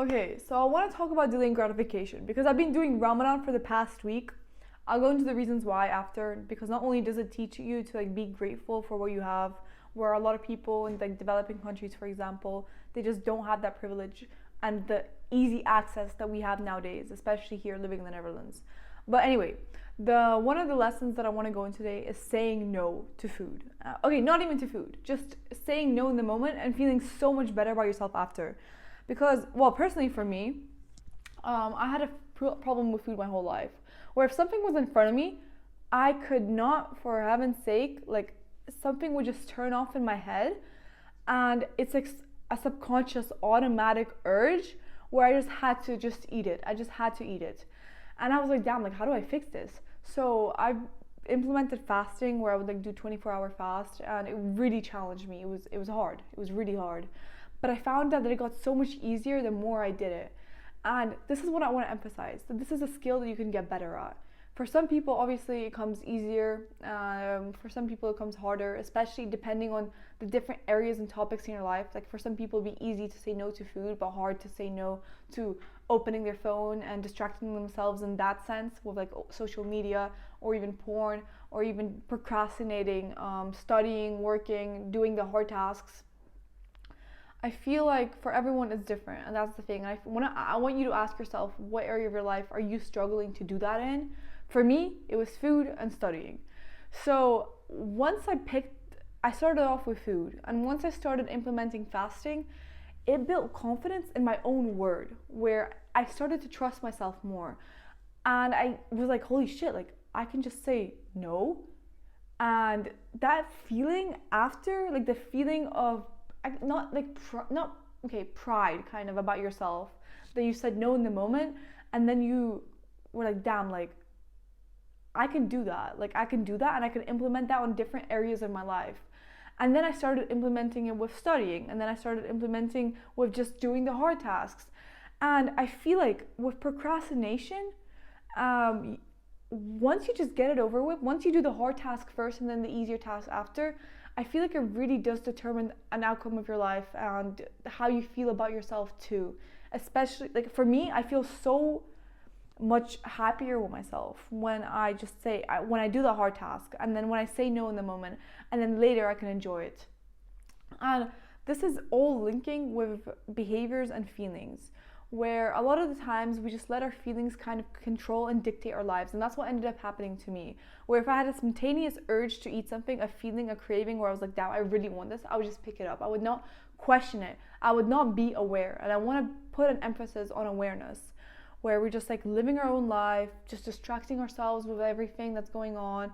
Okay, so I want to talk about delaying gratification because I've been doing Ramadan for the past week. I'll go into the reasons why after, because not only does it teach you to be grateful for what you have, where a lot of people in developing countries, for example, they just don't have that privilege and the easy access that we have nowadays, especially here living in the Netherlands. But anyway, the one of the lessons that I want to go in today is saying no to food. Okay, not even to food, just saying no in the moment and feeling so much better about yourself after. Because, well, personally for me, I had a problem with food my whole life. Where if something was in front of me, I could not, for heaven's sake, something would just turn off in my head, and it's like a subconscious, automatic urge where I just had to just eat it. I just had to eat it, and I was like, damn, how do I fix this? So I implemented fasting, where I would do 24-hour fast, and it really challenged me. It was hard. It was really hard. But I found out that it got so much easier the more I did it. And this is what I want to emphasize, that this is a skill that you can get better at. For some people, obviously, it comes easier. For some people, it comes harder, especially depending on the different areas and topics in your life. Like for some people, it'd be easy to say no to food, but hard to say no to opening their phone and distracting themselves in that sense with social media or even porn or even procrastinating, studying, working, doing the hard tasks. I feel like for everyone it's different, and that's the thing. I want you to ask yourself, what area of your life are you struggling to do that in? For me, it was food and studying. So I started off with food, and once I started implementing fasting, it built confidence in my own word, where I started to trust myself more. And I was like, holy shit, I can just say no. And that feeling after, the feeling of pride kind of about yourself, that you said no in the moment, and then you were like, damn, I can do that, and I can implement that on different areas of my life. And then I started implementing it with studying, and then I started implementing with just doing the hard tasks. And I feel like with procrastination, once you just get it over with, once you do the hard task first and then the easier task after, I feel like it really does determine an outcome of your life and how you feel about yourself too. Especially, for me, I feel so much happier with myself when I just when I do the hard task, and then when I say no in the moment, and then later I can enjoy it. And this is all linking with behaviors and feelings, where a lot of the times we just let our feelings kind of control and dictate our lives. And that's what ended up happening to me, where if I had a spontaneous urge to eat something, a feeling, a craving, where I was like, damn, I really want this, I would just pick it up. I would not question it. I would not be aware. And I want to put an emphasis on awareness, where we're just living our own life, just distracting ourselves with everything that's going on,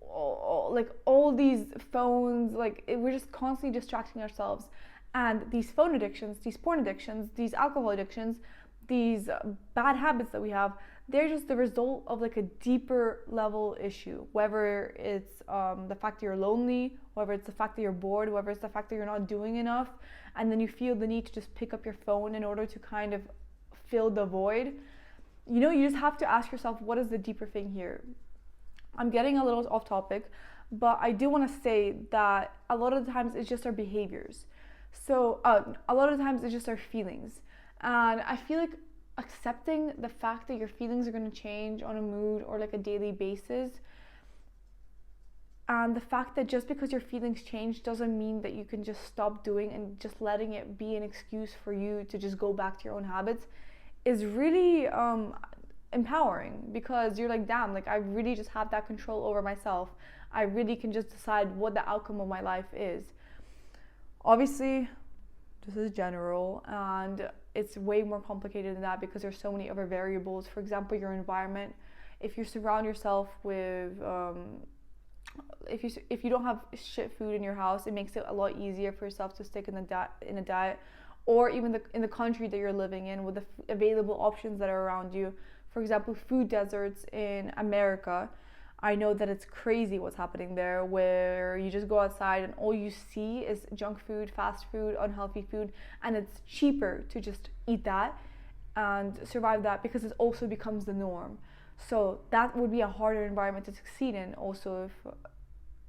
all these phones, we're just constantly distracting ourselves. And these phone addictions, these porn addictions, these alcohol addictions, these bad habits that we have, they're just the result of a deeper level issue. Whether it's the fact that you're lonely, whether it's the fact that you're bored, whether it's the fact that you're not doing enough, and then you feel the need to just pick up your phone in order to kind of fill the void. You just have to ask yourself, what is the deeper thing here? I'm getting a little off topic, but I do want to say that a lot of the times it's just our behaviors. So a lot of the times it's just our feelings. And I feel like accepting the fact that your feelings are going to change on a mood or a daily basis, and the fact that just because your feelings change doesn't mean that you can just stop doing and just letting it be an excuse for you to just go back to your own habits, is really empowering, because you're like, damn, I really just have that control over myself. I really can just decide what the outcome of my life is. Obviously, this is general, and it's way more complicated than that, because there's so many other variables. For example, your environment. If you surround yourself with if you don't have shit food in your house, it makes it a lot easier for yourself to stick in a diet, or even in the country that you're living in, with the available options that are around you. For example, food deserts in America. I know that it's crazy what's happening there, where you just go outside and all you see is junk food, fast food, unhealthy food, and it's cheaper to just eat that and survive that, because it also becomes the norm. So that would be a harder environment to succeed in. Also,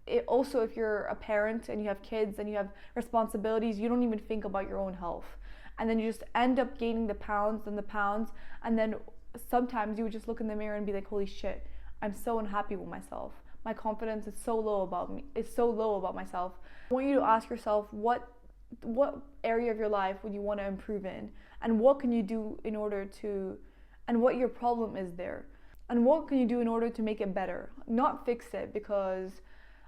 if you're a parent and you have kids and you have responsibilities, you don't even think about your own health. and then you just end up gaining the pounds and the pounds, and then sometimes you would just look in the mirror and be like, holy shit, I'm so unhappy with myself. My confidence is so low about me. It's so low about myself. I want you to ask yourself what area of your life would you want to improve in, and what can you do in order to, and what your problem is there, and what can you do in order to make it better, not fix it, because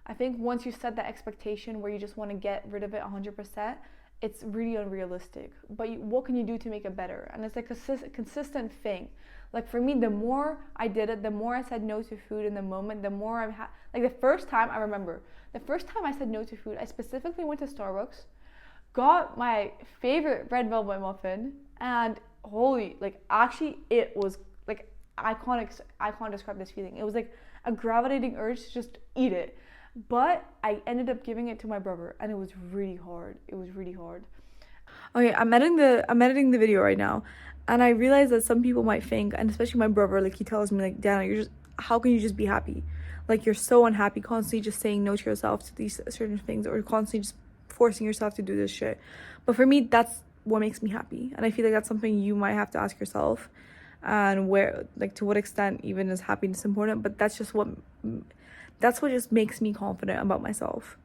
I think once you set that expectation where you just want to get rid of it 100%, it's really unrealistic. But what can you do to make it better? And it's like a consistent thing. Like for me, the more I did it, the more I said no to food in the moment, the more I've had, like the first time I said no to food, I specifically went to Starbucks, got my favorite red velvet muffin, and holy, like actually it was like, I can't describe this feeling. It was like a gravitating urge to just eat it. But I ended up giving it to my brother, and it was really hard. Okay, I'm editing the video right now, and I realized that some people might think, and especially my brother, like he tells me like, Dana, how can you just be happy? Like you're so unhappy, constantly just saying no to yourself to these certain things, or constantly just forcing yourself to do this shit. But for me, that's what makes me happy, and I feel like that's something you might have to ask yourself, and where, like, to what extent even is happiness important. But that's what just makes me confident about myself.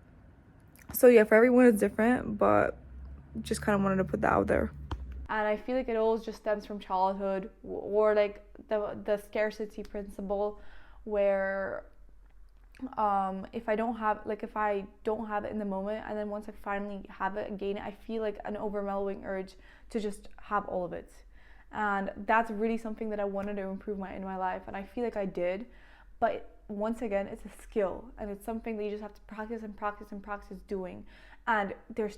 So yeah, for everyone it's different, but just kind of wanted to put that out there. And I feel like it always just stems from childhood, or like the scarcity principle, where if I don't have it in the moment, and then once I finally have it and gain it, I feel like an overwhelming urge to just have all of it. And that's really something that I wanted to improve in my life, and I feel like I did. But once again, it's a skill, and it's something that you just have to practice doing. And there's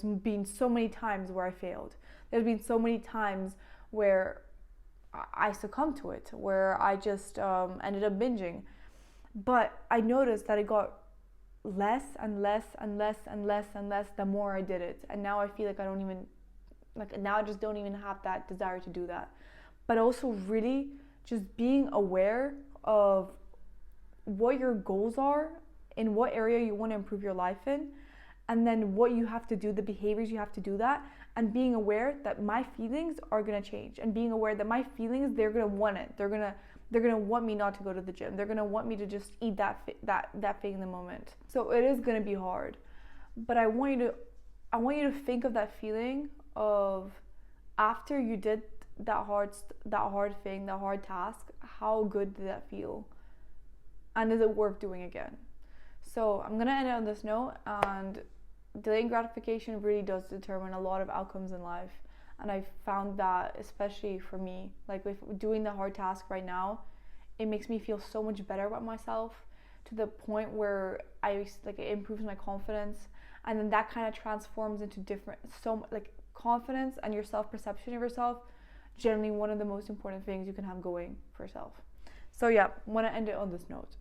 been so many times where I failed. There's been so many times where I succumbed to it, where I just ended up binging. But I noticed that it got less and less the more I did it. And now I feel like now I just don't even have that desire to do that. But also really just being aware of what your goals are, in what area you want to improve your life in, and then what you have to do, the behaviors you have to do that, and being aware that my feelings are going to change, and being aware that my feelings, they're going to want it. They're going to want me not to go to the gym. They're going to want me to just eat that thing in the moment. So it is going to be hard, but I want you to think of that feeling of after you did that hard thing, that hard task, how good did that feel? And is it worth doing again? So I'm going to end it on this note, and delaying gratification really does determine a lot of outcomes in life. And I found that, especially for me, like with doing the hard task right now, it makes me feel so much better about myself, to the point where it improves my confidence, and then that kind of transforms into confidence and your self-perception of yourself, generally one of the most important things you can have going for yourself. So yeah, I want to end it on this note.